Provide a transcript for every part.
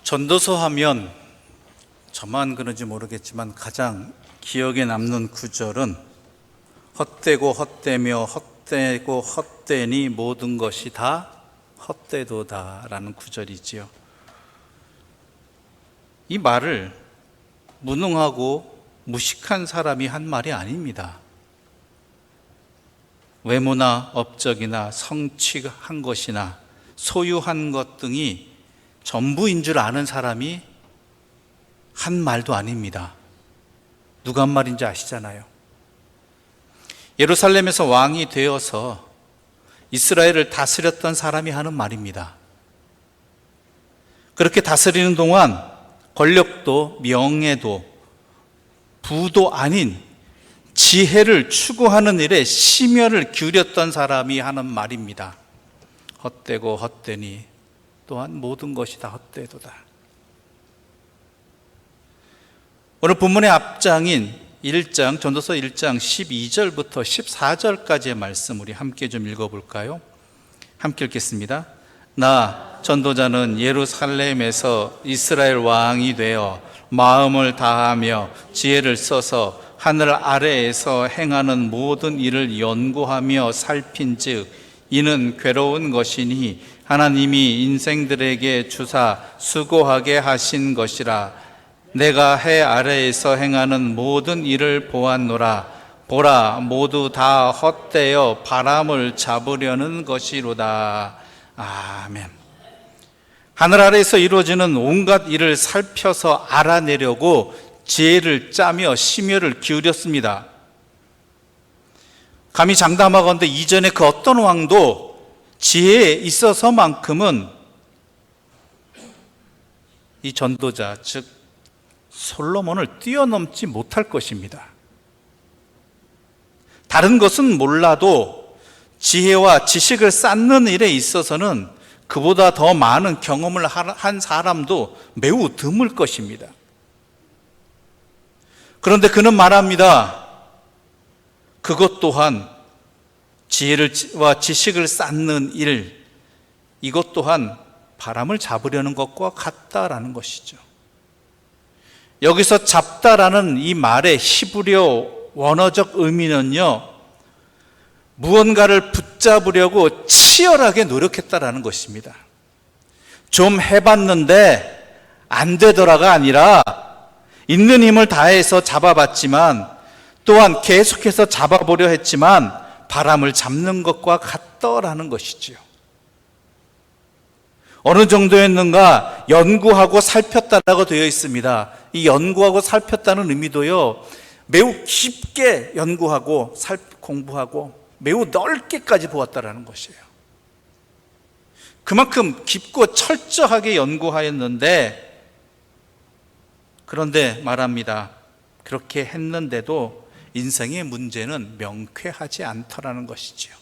전도서 하면 저만 그런지 모르겠지만 가장 기억에 남는 구절은 헛되고 헛되며 헛되고 헛되니 모든 것이 다 헛되도다 라는 구절이지요. 이 말을 무능하고 무식한 사람이 한 말이 아닙니다. 외모나 업적이나 성취한 것이나 소유한 것 등이 전부인 줄 아는 사람이 한 말도 아닙니다. 누가 한 말인지 아시잖아요. 예루살렘에서 왕이 되어서 이스라엘을 다스렸던 사람이 하는 말입니다. 그렇게 다스리는 동안 권력도 명예도 부도 아닌 지혜를 추구하는 일에 심혈을 기울였던 사람이 하는 말입니다. 헛되고 헛되니 또한 모든 것이 다 헛되도다. 오늘 본문의 앞장인 1장, 전도서 1장 12절부터 14절까지의 말씀 우리 함께 좀 읽어볼까요? 함께 읽겠습니다. 나 전도자는 예루살렘에서 이스라엘 왕이 되어 마음을 다하며 지혜를 써서 하늘 아래에서 행하는 모든 일을 연구하며 살핀즉 이는 괴로운 것이니 하나님이 인생들에게 주사 수고하게 하신 것이라. 내가 해 아래에서 행하는 모든 일을 보았노라. 보라, 모두 다 헛되어 바람을 잡으려는 것이로다. 아멘. 하늘 아래에서 이루어지는 온갖 일을 살펴서 알아내려고 지혜를 짜며 심혈을 기울였습니다. 감히 장담하건대 이전에 그 어떤 왕도 지혜에 있어서만큼은 이 전도자, 즉 솔로몬을 뛰어넘지 못할 것입니다. 다른 것은 몰라도 지혜와 지식을 쌓는 일에 있어서는 그보다 더 많은 경험을 한 사람도 매우 드물 것입니다. 그런데 그는 말합니다. 그것 또한 지혜와 지식을 쌓는 일, 이것 또한 바람을 잡으려는 것과 같다라는 것이죠. 여기서 잡다라는 이 말의 히브리어 원어적 의미는요, 무언가를 붙잡으려고 치열하게 노력했다라는 것입니다. 좀 해봤는데 안 되더라가 아니라 있는 힘을 다해서 잡아봤지만 또한 계속해서 잡아보려 했지만 바람을 잡는 것과 같더라는 것이지요. 어느 정도였는가 연구하고 살폈다라고 되어 있습니다. 이 연구하고 살폈다는 의미도요, 매우 깊게 연구하고 공부하고 매우 넓게까지 보았다라는 것이에요. 그만큼 깊고 철저하게 연구하였는데, 그런데 말합니다. 그렇게 했는데도 인생의 문제는 명쾌하지 않더라는 것이지요.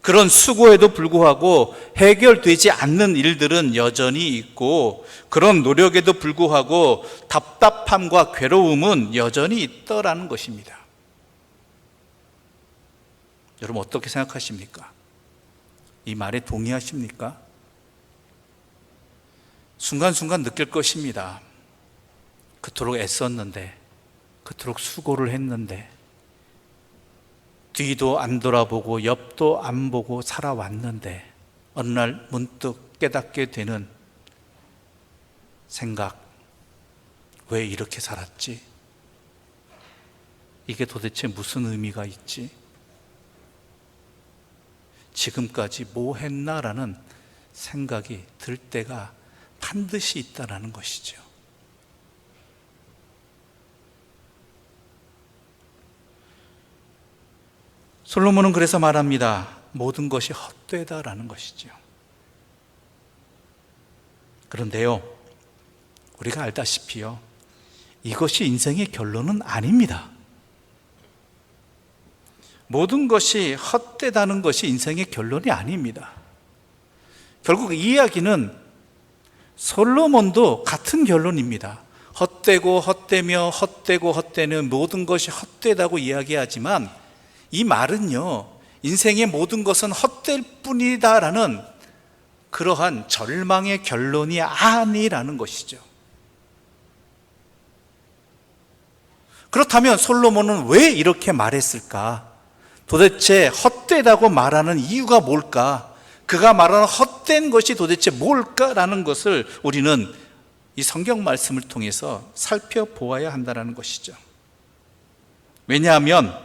그런 수고에도 불구하고 해결되지 않는 일들은 여전히 있고, 그런 노력에도 불구하고 답답함과 괴로움은 여전히 있더라는 것입니다. 여러분 어떻게 생각하십니까? 이 말에 동의하십니까? 순간순간 느낄 것입니다. 그토록 애썼는데, 그토록 수고를 했는데, 뒤도 안 돌아보고 옆도 안 보고 살아왔는데 어느 날 문득 깨닫게 되는 생각, 왜 이렇게 살았지? 이게 도대체 무슨 의미가 있지? 지금까지 뭐 했나라는 생각이 들 때가 반드시 있다라는 것이죠. 솔로몬은 그래서 말합니다. 모든 것이 헛되다라는 것이죠. 그런데요, 우리가 알다시피요, 이것이 인생의 결론은 아닙니다. 모든 것이 헛되다는 것이 인생의 결론이 아닙니다. 결국 이 이야기는 솔로몬도 같은 결론입니다. 헛되고 헛되며 헛되고 헛되는 모든 것이 헛되다고 이야기하지만 이 말은요, 인생의 모든 것은 헛될 뿐이다라는 그러한 절망의 결론이 아니라는 것이죠. 그렇다면 솔로몬은 왜 이렇게 말했을까? 도대체 헛되다고 말하는 이유가 뭘까? 그가 말하는 헛된 것이 도대체 뭘까라는 것을 우리는 이 성경 말씀을 통해서 살펴보아야 한다는 것이죠. 왜냐하면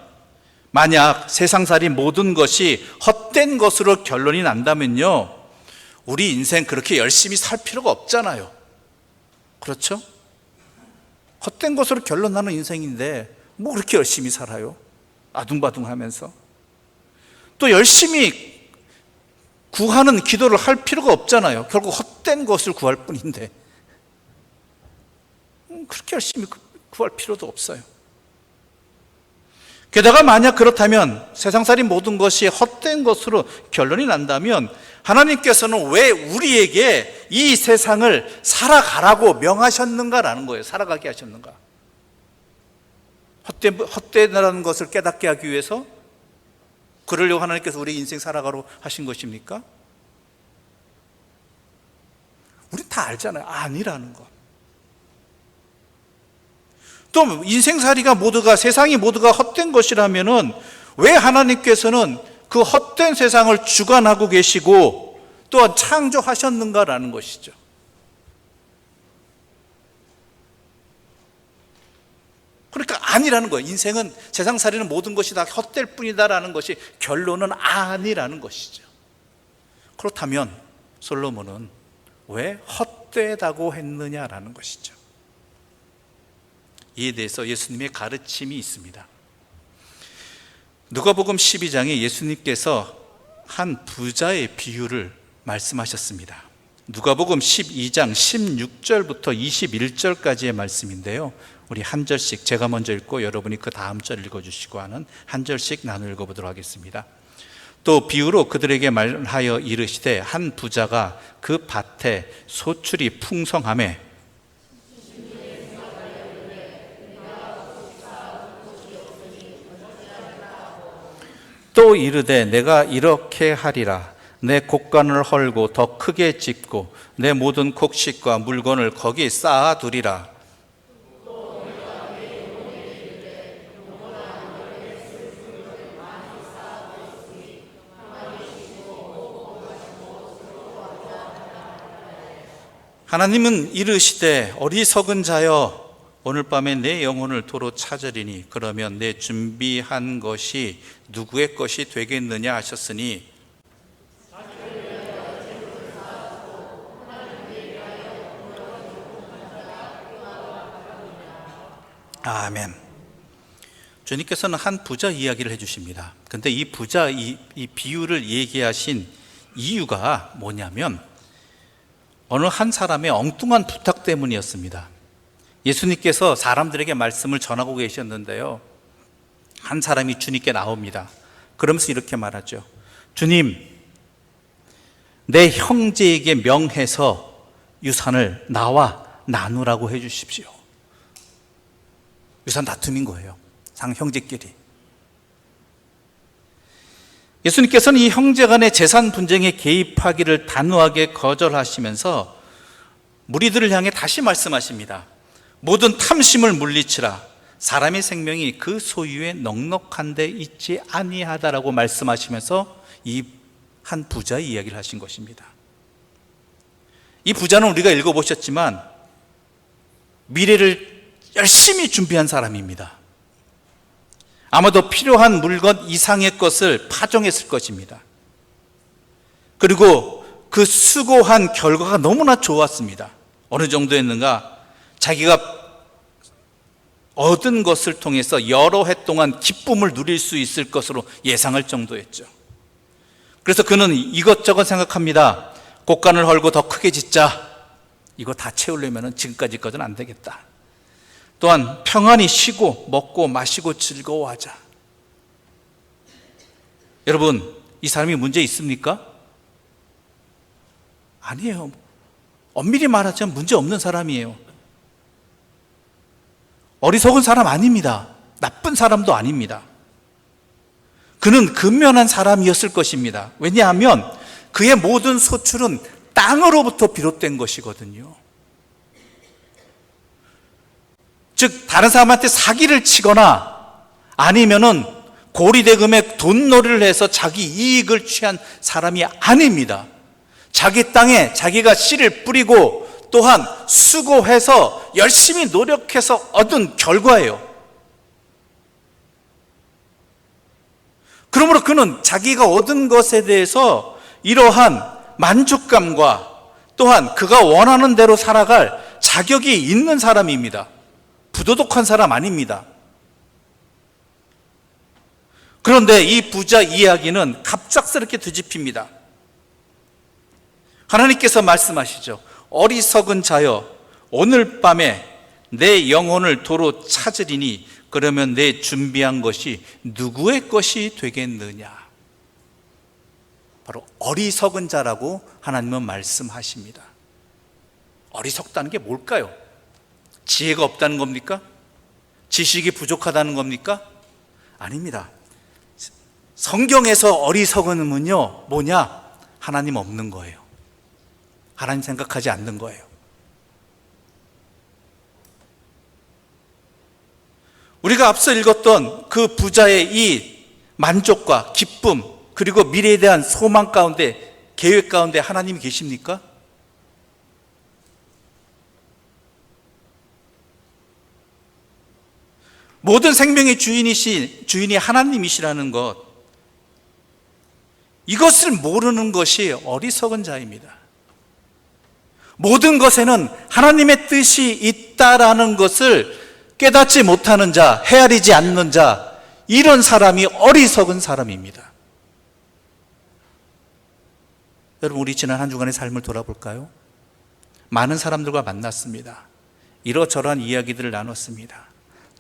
만약 세상살이 모든 것이 헛된 것으로 결론이 난다면요, 우리 인생 그렇게 열심히 살 필요가 없잖아요. 그렇죠? 헛된 것으로 결론 나는 인생인데 뭐 그렇게 열심히 살아요? 아둥바둥하면서. 또 열심히 구하는 기도를 할 필요가 없잖아요. 결국 헛된 것을 구할 뿐인데 그렇게 열심히 구할 필요도 없어요. 게다가 만약 그렇다면 세상살이 모든 것이 헛된 것으로 결론이 난다면 하나님께서는 왜 우리에게 이 세상을 살아가라고 명하셨는가라는 거예요. 살아가게 하셨는가? 헛되다는 것을 깨닫게 하기 위해서 그러려고 하나님께서 우리 인생 살아가라고 하신 것입니까? 우린 다 알잖아요. 아니라는 것. 또 인생살이가 모두가, 세상이 모두가 헛된 것이라면은 왜 하나님께서는 그 헛된 세상을 주관하고 계시고 또한 창조하셨는가라는 것이죠. 그러니까 아니라는 거예요. 인생은, 세상살이는 모든 것이 다 헛될 뿐이다라는 것이 결론은 아니라는 것이죠. 그렇다면 솔로몬은 왜 헛되다고 했느냐라는 것이죠. 이에 대해서 예수님의 가르침이 있습니다. 누가복음 12장에 예수님께서 한 부자의 비유를 말씀하셨습니다. 누가복음 12장 16절부터 21절까지의 말씀인데요, 우리 한 절씩 제가 먼저 읽고 여러분이 그 다음 절 읽어주시고 하는 한 절씩 나눠 읽어보도록 하겠습니다. 또 비유로 그들에게 말하여 이르시되 한 부자가 그 밭에 소출이 풍성하매 또 이르되 내가 이렇게 하리라. 내 곡간을 헐고 더 크게 짓고 내 모든 곡식과 물건을 거기 쌓아두리라. 하나님은 이르시되 어리석은 자여, 오늘 밤에 내 영혼을 도로 찾으리니 그러면 내 준비한 것이 누구의 것이 되겠느냐 하셨으니, 아멘. 주님께서는 한 부자 이야기를 해주십니다. 근데 이 부자 이 비유를 얘기하신 이유가 뭐냐면 어느 한 사람의 엉뚱한 부탁 때문이었습니다. 예수님께서 사람들에게 말씀을 전하고 계셨는데요, 한 사람이 주님께 나옵니다. 그러면서 이렇게 말하죠. 주님, 내 형제에게 명해서 유산을 나와 나누라고 해 주십시오. 유산 다툼인 거예요, 형제끼리. 예수님께서는 이 형제 간의 재산 분쟁에 개입하기를 단호하게 거절하시면서 무리들을 향해 다시 말씀하십니다. 모든 탐심을 물리치라. 사람의 생명이 그 소유에 넉넉한 데 있지 아니하다라고 말씀하시면서 이 한 부자의 이야기를 하신 것입니다. 이 부자는 우리가 읽어보셨지만 미래를 열심히 준비한 사람입니다. 아마도 필요한 물건 이상의 것을 파종했을 것입니다. 그리고 그 수고한 결과가 너무나 좋았습니다. 어느 정도였는가? 자기가 얻은 것을 통해서 여러 해 동안 기쁨을 누릴 수 있을 것으로 예상할 정도였죠. 그래서 그는 이것저것 생각합니다. 곡간을 헐고 더 크게 짓자. 이거 다 채우려면 지금까지 것은 안 되겠다. 또한 평안히 쉬고 먹고 마시고 즐거워하자. 여러분, 이 사람이 문제 있습니까? 아니에요. 엄밀히 말하자면 문제 없는 사람이에요. 어리석은 사람 아닙니다. 나쁜 사람도 아닙니다. 그는 근면한 사람이었을 것입니다. 왜냐하면 그의 모든 소출은 땅으로부터 비롯된 것이거든요. 즉 다른 사람한테 사기를 치거나 아니면은 고리대금에 돈놀이를 해서 자기 이익을 취한 사람이 아닙니다. 자기 땅에 자기가 씨를 뿌리고 또한 수고해서 열심히 노력해서 얻은 결과예요. 그러므로 그는 자기가 얻은 것에 대해서 이러한 만족감과 또한 그가 원하는 대로 살아갈 자격이 있는 사람입니다. 부도덕한 사람 아닙니다. 그런데 이 부자 이야기는 갑작스럽게 뒤집힙니다. 하나님께서 말씀하시죠. 어리석은 자여, 오늘 밤에 내 영혼을 도로 찾으리니 그러면 내 준비한 것이 누구의 것이 되겠느냐. 바로 어리석은 자라고 하나님은 말씀하십니다. 어리석다는 게 뭘까요? 지혜가 없다는 겁니까? 지식이 부족하다는 겁니까? 아닙니다. 성경에서 어리석음은요, 뭐냐? 하나님 없는 거예요. 하나님 생각하지 않는 거예요. 우리가 앞서 읽었던 그 부자의 이 만족과 기쁨, 그리고 미래에 대한 소망 가운데, 계획 가운데 하나님이 계십니까? 모든 생명의 주인이 하나님이시라는 것, 이것을 모르는 것이 어리석은 자입니다. 모든 것에는 하나님의 뜻이 있다라는 것을 깨닫지 못하는 자, 헤아리지 않는 자, 이런 사람이 어리석은 사람입니다. 여러분, 우리 지난 한 주간의 삶을 돌아볼까요? 많은 사람들과 만났습니다. 이러저러한 이야기들을 나눴습니다.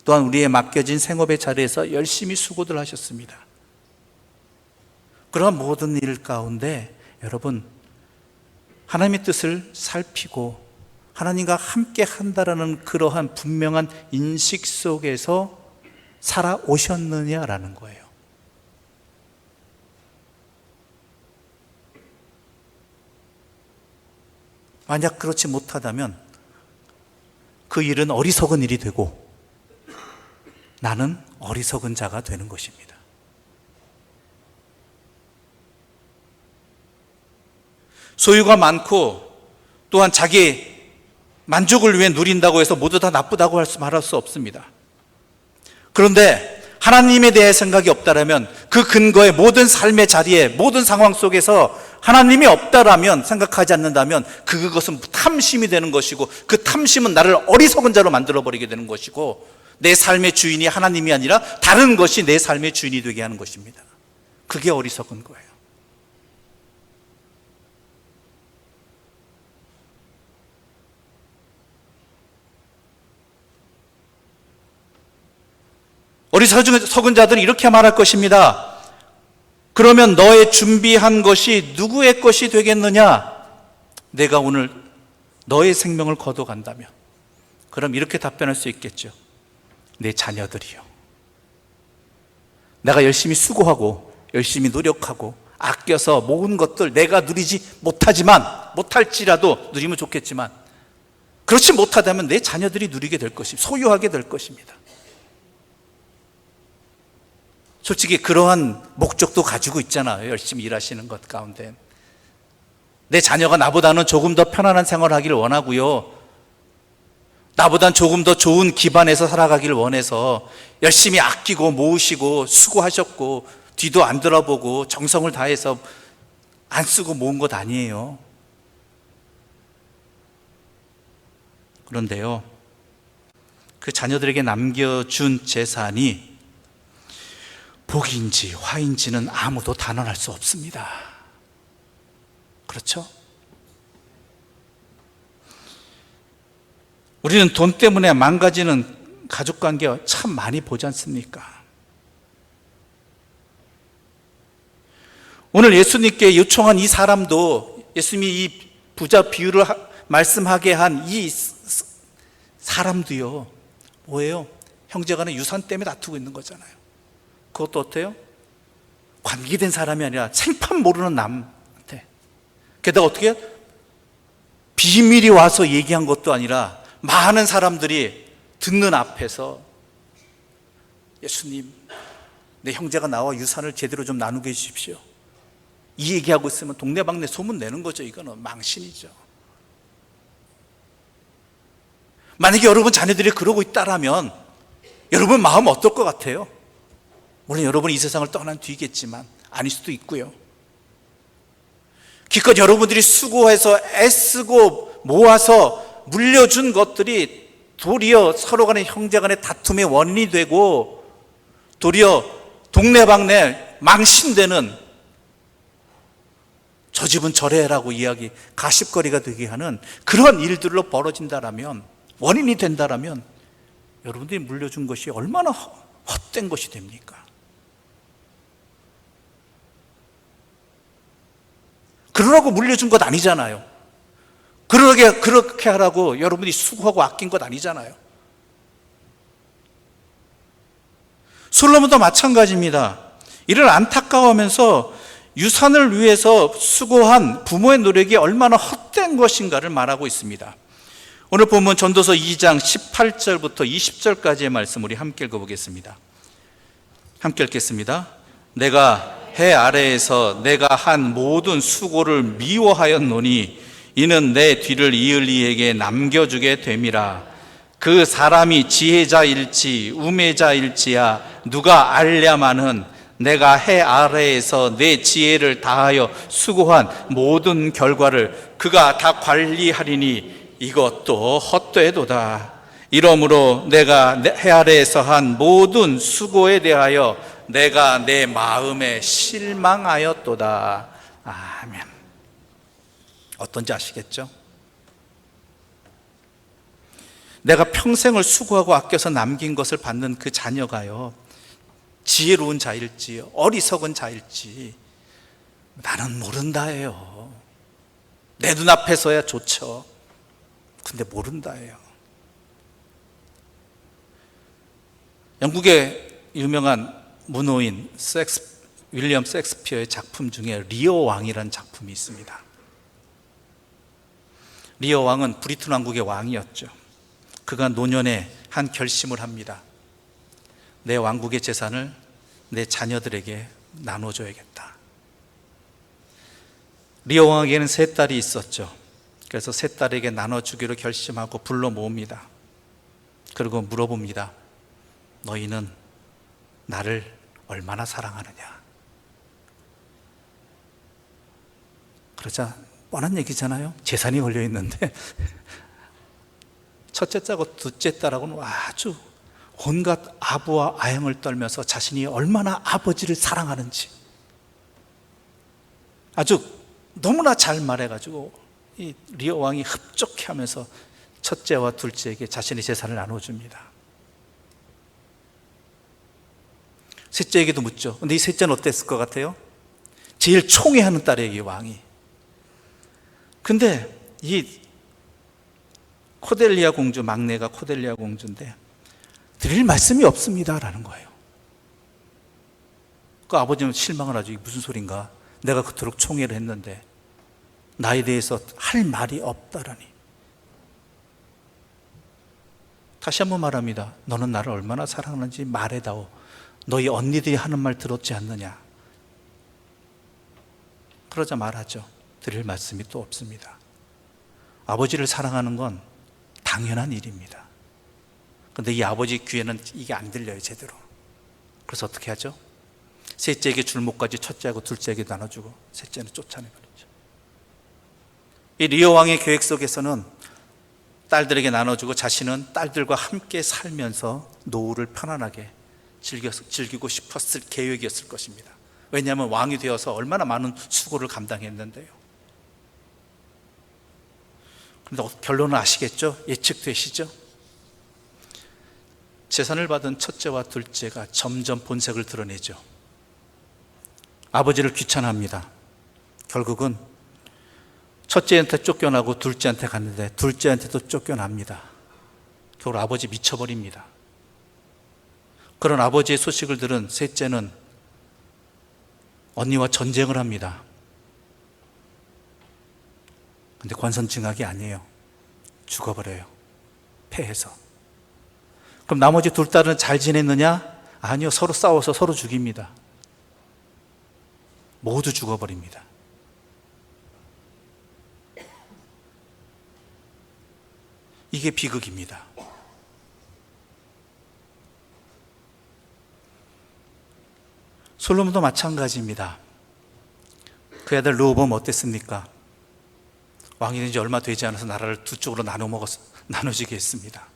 또한 우리의 맡겨진 생업의 자리에서 열심히 수고들 하셨습니다. 그러한 모든 일 가운데 여러분, 하나님의 뜻을 살피고 하나님과 함께 한다라는 그러한 분명한 인식 속에서 살아오셨느냐라는 거예요. 만약 그렇지 못하다면 그 일은 어리석은 일이 되고 나는 어리석은 자가 되는 것입니다. 소유가 많고 또한 자기 만족을 위해 누린다고 해서 모두 다 나쁘다고 말할 수 없습니다. 그런데 하나님에 대해 생각이 없다라면, 그 근거의 모든 삶의 자리에, 모든 상황 속에서 하나님이 없다라면, 생각하지 않는다면 그것은 탐심이 되는 것이고, 그 탐심은 나를 어리석은 자로 만들어버리게 되는 것이고, 내 삶의 주인이 하나님이 아니라 다른 것이 내 삶의 주인이 되게 하는 것입니다. 그게 어리석은 거예요. 어리석은 자들은 이렇게 말할 것입니다. 그러면 너의 준비한 것이 누구의 것이 되겠느냐? 내가 오늘 너의 생명을 거둬간다면, 그럼 이렇게 답변할 수 있겠죠. 내 자녀들이요. 내가 열심히 수고하고 열심히 노력하고 아껴서 모은 것들 내가 누리지 못할지라도 누리면 좋겠지만, 그렇지 못하다면 내 자녀들이 누리게 될 것입니다. 소유하게 될 것입니다. 솔직히 그러한 목적도 가지고 있잖아요. 열심히 일하시는 것 가운데 내 자녀가 나보다는 조금 더 편안한 생활을 하기를 원하고요, 나보단 조금 더 좋은 기반에서 살아가기를 원해서 열심히 아끼고 모으시고 수고하셨고 뒤도 안 돌아보고 정성을 다해서 안 쓰고 모은 것 아니에요. 그런데요, 그 자녀들에게 남겨준 재산이 복인지 화인지는 아무도 단언할 수 없습니다. 그렇죠? 우리는 돈 때문에 망가지는 가족관계 참 많이 보지 않습니까? 오늘 예수님께 요청한 이 사람도, 예수님이 이 부자 비유를 말씀하게 한 이 사람도요, 뭐예요? 형제간의 유산 때문에 다투고 있는 거잖아요. 그것도 어때요? 관계된 사람이 아니라 생판 모르는 남한테, 게다가 어떻게 해요? 비밀이 와서 얘기한 것도 아니라 많은 사람들이 듣는 앞에서 예수님, 내 형제가 나와 유산을 제대로 좀 나누게 해주십시오. 이 얘기하고 있으면 동네방네 소문 내는 거죠. 이거는 망신이죠. 만약에 여러분 자녀들이 그러고 있다라면 여러분 마음 어떨 것 같아요? 물론 여러분이 이 세상을 떠난 뒤겠지만 아닐 수도 있고요. 기껏 여러분들이 수고해서 애쓰고 모아서 물려준 것들이 도리어 서로 간의 형제 간의 다툼의 원인이 되고 도리어 동네방네 망신되는, 저 집은 저래라고 이야기, 가십거리가 되게 하는 그런 일들로 벌어진다라면, 원인이 된다라면 여러분들이 물려준 것이 얼마나 헛된 것이 됩니까? 그러라고 물려준 것 아니잖아요. 그렇게 하라고 여러분이 수고하고 아낀 것 아니잖아요. 솔로몬도 마찬가지입니다. 이를 안타까워하면서 유산을 위해서 수고한 부모의 노력이 얼마나 헛된 것인가를 말하고 있습니다. 오늘 보면 전도서 2장 18절부터 20절까지의 말씀 우리 함께 읽어보겠습니다. 함께 읽겠습니다. 내가 해 아래에서 내가 한 모든 수고를 미워하였노니 이는 내 뒤를 이을 이에게 남겨주게 됨이라. 그 사람이 지혜자일지 우매자일지야 누가 알랴마는 내가 해 아래에서 내 지혜를 다하여 수고한 모든 결과를 그가 다 관리하리니 이것도 헛되도다. 이러므로 내가 해 아래에서 한 모든 수고에 대하여 내가 내 마음에 실망하였도다. 아멘. 어떤지 아시겠죠? 내가 평생을 수고하고 아껴서 남긴 것을 받는 그 자녀가요, 지혜로운 자일지 어리석은 자일지 나는 모른다예요. 내 눈앞에서야 좋죠. 근데 모른다예요. 영국의 유명한 문호인 윌리엄 셰익스피어의 작품 중에 리어 왕이라는 작품이 있습니다. 리어 왕은 브리튼 왕국의 왕이었죠. 그가 노년에 한 결심을 합니다. 내 왕국의 재산을 내 자녀들에게 나눠줘야겠다. 리어 왕에게는 세 딸이 있었죠. 그래서 세 딸에게 나눠주기로 결심하고 불러 모읍니다. 그리고 물어봅니다. 너희는 나를 얼마나 사랑하느냐? 그러자 뻔한 얘기잖아요. 재산이 걸려 있는데 첫째 딸하고 둘째 딸하고는 아주 온갖 아부와 아형을 떨면서 자신이 얼마나 아버지를 사랑하는지 아주 너무나 잘 말해가지고 이 리어 왕이 흡족해하면서 첫째와 둘째에게 자신의 재산을 나눠줍니다. 셋째에게도 묻죠. 근데 이 셋째는 어땠을 것 같아요? 제일 총애하는 딸에게 왕이. 근데 이 코델리아 공주, 막내가 코델리아 공주인데 드릴 말씀이 없습니다 라는 거예요. 그 아버지는 실망을 하죠. 이게 무슨 소린가? 내가 그토록 총애를 했는데 나에 대해서 할 말이 없다라니. 다시 한번 말합니다. 너는 나를 얼마나 사랑하는지 말해다오. 너희 언니들이 하는 말 들었지 않느냐? 그러자 말하죠. 드릴 말씀이 또 없습니다. 아버지를 사랑하는 건 당연한 일입니다. 그런데 이 아버지 귀에는 이게 안 들려요, 제대로. 그래서 어떻게 하죠? 셋째에게 줄목까지 첫째하고 둘째에게 나눠주고 셋째는 쫓아내버리죠. 이 리어 왕의 계획 속에서는 딸들에게 나눠주고 자신은 딸들과 함께 살면서 노후를 편안하게 즐기고 싶었을 계획이었을 것입니다. 왜냐하면 왕이 되어서 얼마나 많은 수고를 감당했는데요. 그런데 결론은 아시겠죠? 예측되시죠? 재산을 받은 첫째와 둘째가 점점 본색을 드러내죠. 아버지를 귀찮아합니다. 결국은 첫째한테 쫓겨나고 둘째한테 갔는데 둘째한테도 쫓겨납니다. 결국 아버지 미쳐버립니다. 그런 아버지의 소식을 들은 셋째는 언니와 전쟁을 합니다. 근데 권선징악이 아니에요. 죽어버려요. 패해서. 그럼 나머지 둘 딸은 잘 지냈느냐? 아니요. 서로 싸워서 서로 죽입니다. 모두 죽어버립니다. 이게 비극입니다. 솔로몬도 마찬가지입니다. 그 아들 르호보암 어땠습니까? 왕이 된 지 얼마 되지 않아서 나라를 두 쪽으로 나눠지게 했습니다.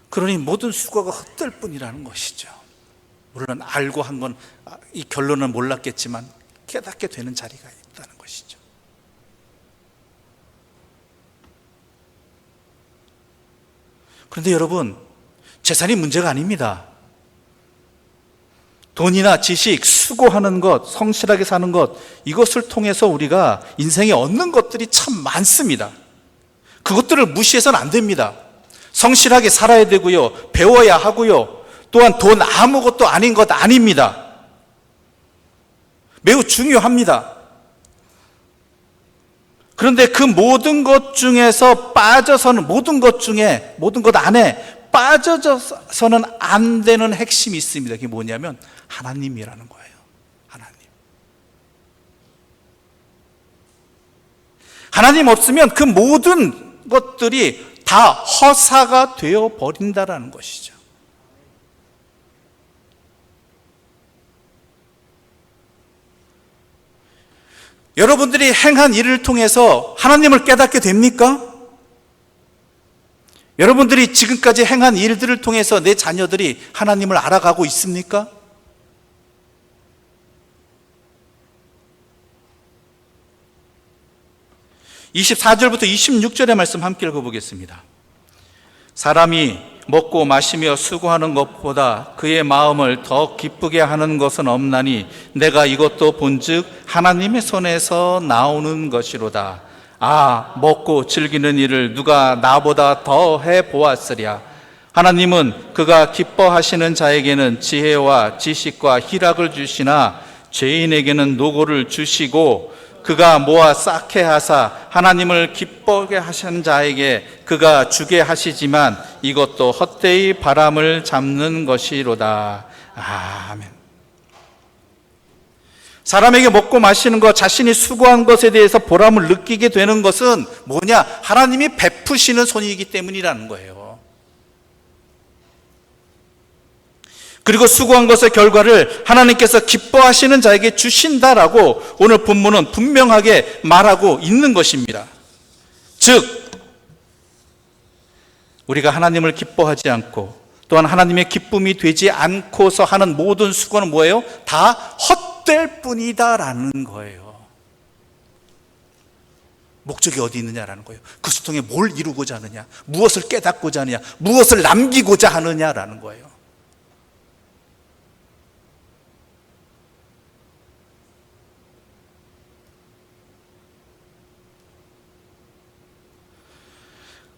그러니 모든 수고가 헛될 뿐이라는 것이죠. 물론 알고 한 건 이 결론은 몰랐겠지만 깨닫게 되는 자리가 있다는 것이죠. 그런데 여러분, 재산이 문제가 아닙니다. 돈이나 지식, 수고하는 것, 성실하게 사는 것, 이것을 통해서 우리가 인생에 얻는 것들이 참 많습니다. 그것들을 무시해서는 안 됩니다. 성실하게 살아야 되고요, 배워야 하고요, 또한 돈 아무것도 아닌 것 아닙니다. 매우 중요합니다. 그런데 그 모든 것 중에서 빠져서는, 모든 것 안에 빠져서는 안 되는 핵심이 있습니다. 그게 뭐냐면 하나님이라는 거예요. 하나님 없으면 그 모든 것들이 다 허사가 되어 버린다라는 것이죠. 여러분들이 행한 일을 통해서 하나님을 깨닫게 됩니까? 여러분들이 지금까지 행한 일들을 통해서 내 자녀들이 하나님을 알아가고 있습니까? (24절부터 26절의) 말씀 함께 읽어보겠습니다. 사람이 먹고 마시며 수고하는 것보다 그의 마음을 더 기쁘게 하는 것은 없나니 내가 이것도 본즉 하나님의 손에서 나오는 것이로다. 먹고 즐기는 일을 누가 나보다 더 해보았으랴. 하나님은 그가 기뻐하시는 자에게는 지혜와 지식과 희락을 주시나 죄인에게는 노고를 주시고, 그가 모아 쌓게 하사 하나님을 기뻐하게 하신 자에게 그가 주게 하시지만 이것도 헛되이 바람을 잡는 것이로다. 아멘. 사람에게 먹고 마시는 것, 자신이 수고한 것에 대해서 보람을 느끼게 되는 것은 뭐냐? 하나님이 베푸시는 손이기 때문이라는 거예요. 그리고 수고한 것의 결과를 하나님께서 기뻐하시는 자에게 주신다라고 오늘 본문은 분명하게 말하고 있는 것입니다. 즉, 우리가 하나님을 기뻐하지 않고 또한 하나님의 기쁨이 되지 않고서 하는 모든 수고는 뭐예요? 다 헛될 뿐이다라는 거예요. 목적이 어디 있느냐라는 거예요. 그것을 통해 뭘 이루고자 하느냐, 무엇을 깨닫고자 하느냐, 무엇을 남기고자 하느냐라는 거예요.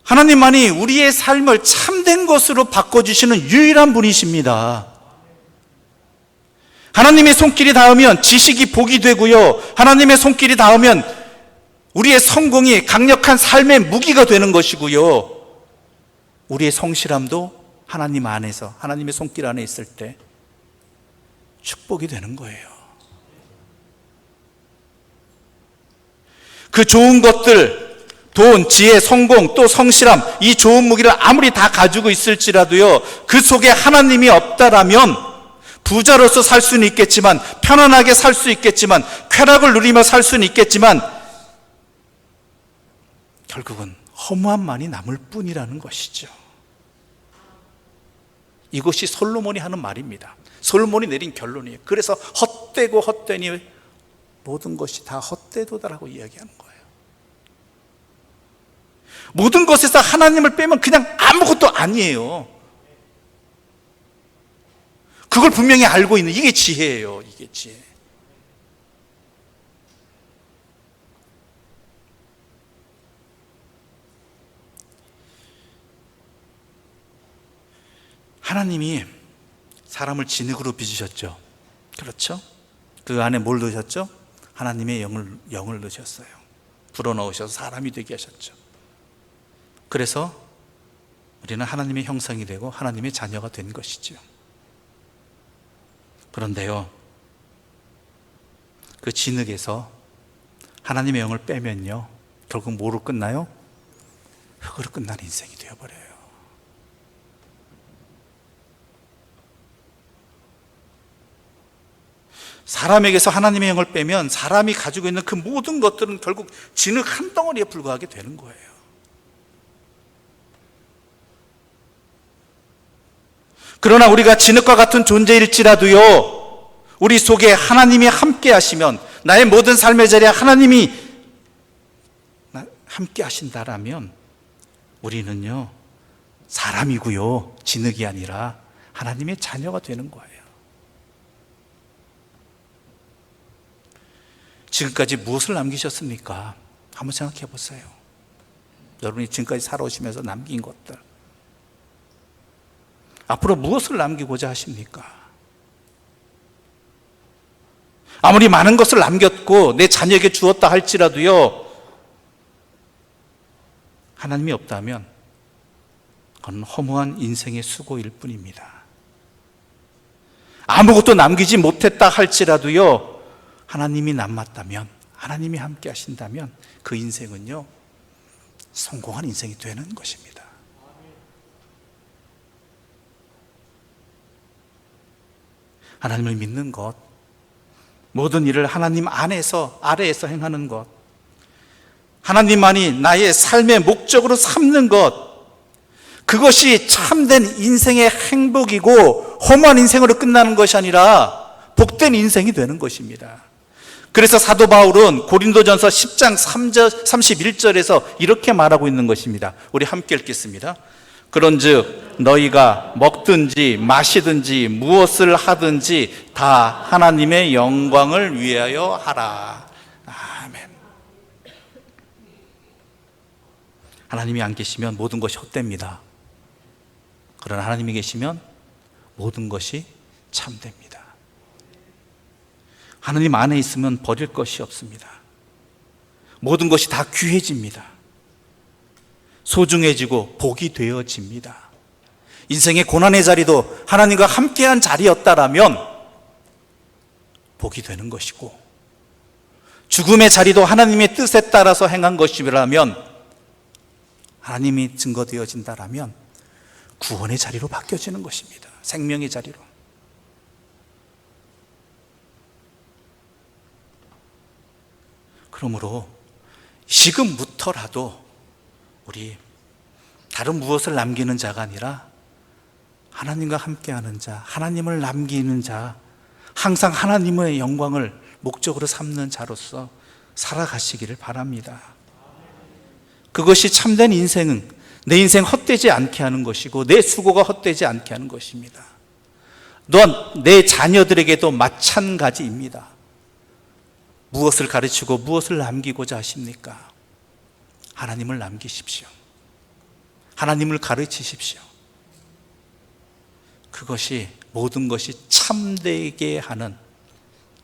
하나님만이 우리의 삶을 참된 것으로 바꿔주시는 유일한 분이십니다. 하나님의 손길이 닿으면 지식이 복이 되고요, 하나님의 손길이 닿으면 우리의 성공이 강력한 삶의 무기가 되는 것이고요, 우리의 성실함도 하나님 안에서, 하나님의 손길 안에 있을 때 축복이 되는 거예요. 그 좋은 것들, 돈, 지혜, 성공, 또 성실함, 이 좋은 무기를 아무리 다 가지고 있을지라도요, 그 속에 하나님이 없다라면 부자로서 살 수는 있겠지만, 편안하게 살 수 있겠지만, 쾌락을 누리며 살 수는 있겠지만 결국은 허무함만이 남을 뿐이라는 것이죠. 이것이 솔로몬이 하는 말입니다. 솔로몬이 내린 결론이에요. 그래서 헛되고 헛되니 모든 것이 다 헛되도다라고 이야기하는 거예요. 모든 것에서 하나님을 빼면 그냥 아무것도 아니에요. 그걸 분명히 알고 있는, 이게 지혜예요. 이게 지혜. 하나님이 사람을 진흙으로 빚으셨죠. 그렇죠? 그 안에 뭘 넣으셨죠? 하나님의 영을 넣으셨어요. 불어넣으셔서 사람이 되게 하셨죠. 그래서 우리는 하나님의 형상이 되고 하나님의 자녀가 된 것이죠. 그런데요, 그 진흙에서 하나님의 영을 빼면요, 결국 뭐로 끝나요? 흙으로 끝나는 인생이 되어버려요. 사람에게서 하나님의 영을 빼면 사람이 가지고 있는 그 모든 것들은 결국 진흙 한 덩어리에 불과하게 되는 거예요. 그러나 우리가 진흙과 같은 존재일지라도요, 우리 속에 하나님이 함께 하시면, 나의 모든 삶의 자리에 하나님이 함께 하신다라면 우리는요, 사람이고요, 진흙이 아니라 하나님의 자녀가 되는 거예요. 지금까지 무엇을 남기셨습니까? 한번 생각해 보세요. 여러분이 지금까지 살아오시면서 남긴 것들, 앞으로 무엇을 남기고자 하십니까? 아무리 많은 것을 남겼고 내 자녀에게 주었다 할지라도요, 하나님이 없다면 그건 허무한 인생의 수고일 뿐입니다. 아무것도 남기지 못했다 할지라도요, 하나님이 남았다면, 하나님이 함께 하신다면 그 인생은요, 성공한 인생이 되는 것입니다. 하나님을 믿는 것, 모든 일을 하나님 안에서, 아래에서 행하는 것, 하나님만이 나의 삶의 목적으로 삼는 것, 그것이 참된 인생의 행복이고 허무한 인생으로 끝나는 것이 아니라 복된 인생이 되는 것입니다. 그래서 사도 바울은 고린도전서 10장 31절에서 이렇게 말하고 있는 것입니다. 우리 함께 읽겠습니다. 그런즉 너희가 먹든지 마시든지 무엇을 하든지 다 하나님의 영광을 위하여 하라. 아멘. 하나님이 안 계시면 모든 것이 헛됩니다. 그러나 하나님이 계시면 모든 것이 참됩니다. 하나님 안에 있으면 버릴 것이 없습니다. 모든 것이 다 귀해집니다. 소중해지고 복이 되어집니다. 인생의 고난의 자리도 하나님과 함께한 자리였다라면 복이 되는 것이고, 죽음의 자리도 하나님의 뜻에 따라서 행한 것이라면, 하나님이 증거되어진다라면 구원의 자리로 바뀌어지는 것입니다. 생명의 자리로. 그러므로 지금부터라도 우리 다른 무엇을 남기는 자가 아니라 하나님과 함께하는 자, 하나님을 남기는 자, 항상 하나님의 영광을 목적으로 삼는 자로서 살아가시기를 바랍니다. 그것이 참된 인생은 내 인생 헛되지 않게 하는 것이고 내 수고가 헛되지 않게 하는 것입니다. 또한 내 자녀들에게도 마찬가지입니다. 무엇을 가르치고 무엇을 남기고자 하십니까? 하나님을 남기십시오. 하나님을 가르치십시오. 그것이 모든 것이 참되게 하는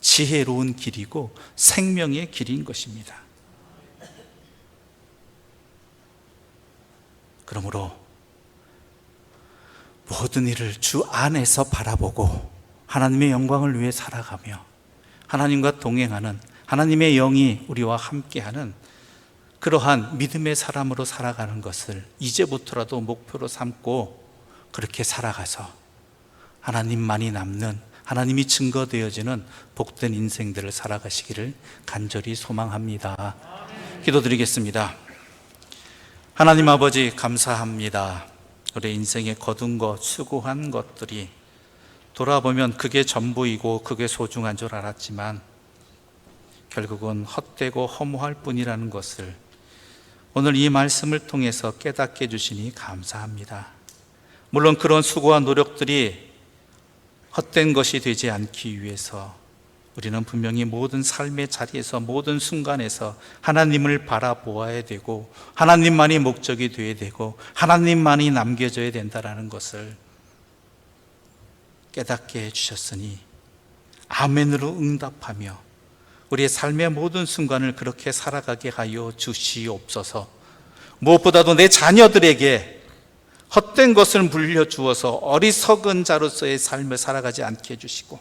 지혜로운 길이고 생명의 길인 것입니다. 그러므로 모든 일을 주 안에서 바라보고 하나님의 영광을 위해 살아가며 하나님과 동행하는, 하나님의 영이 우리와 함께하는 그러한 믿음의 사람으로 살아가는 것을 이제부터라도 목표로 삼고 그렇게 살아가서 하나님만이 남는, 하나님이 증거되어지는 복된 인생들을 살아가시기를 간절히 소망합니다. 기도드리겠습니다. 하나님 아버지, 감사합니다. 우리 인생에 거둔 것, 수고한 것들이 돌아보면 그게 전부이고 그게 소중한 줄 알았지만 결국은 헛되고 허무할 뿐이라는 것을 오늘 이 말씀을 통해서 깨닫게 해주시니 감사합니다. 물론 그런 수고와 노력들이 헛된 것이 되지 않기 위해서 우리는 분명히 모든 삶의 자리에서, 모든 순간에서 하나님을 바라보아야 되고 하나님만이 목적이 되어야 되고 하나님만이 남겨져야 된다는 것을 깨닫게 해주셨으니 아멘으로 응답하며 우리의 삶의 모든 순간을 그렇게 살아가게 하여 주시옵소서. 무엇보다도 내 자녀들에게 헛된 것을 물려주어서 어리석은 자로서의 삶을 살아가지 않게 해주시고,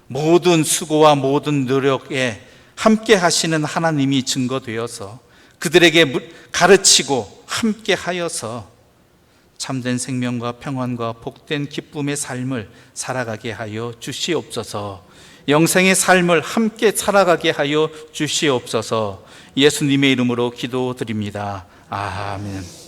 모든 수고와 모든 노력에 함께 하시는 하나님이 증거되어서 그들에게 가르치고 함께 하여서 참된 생명과 평안과 복된 기쁨의 삶을 살아가게 하여 주시옵소서. 영생의 삶을 함께 살아가게 하여 주시옵소서. 예수님의 이름으로 기도드립니다. 아멘.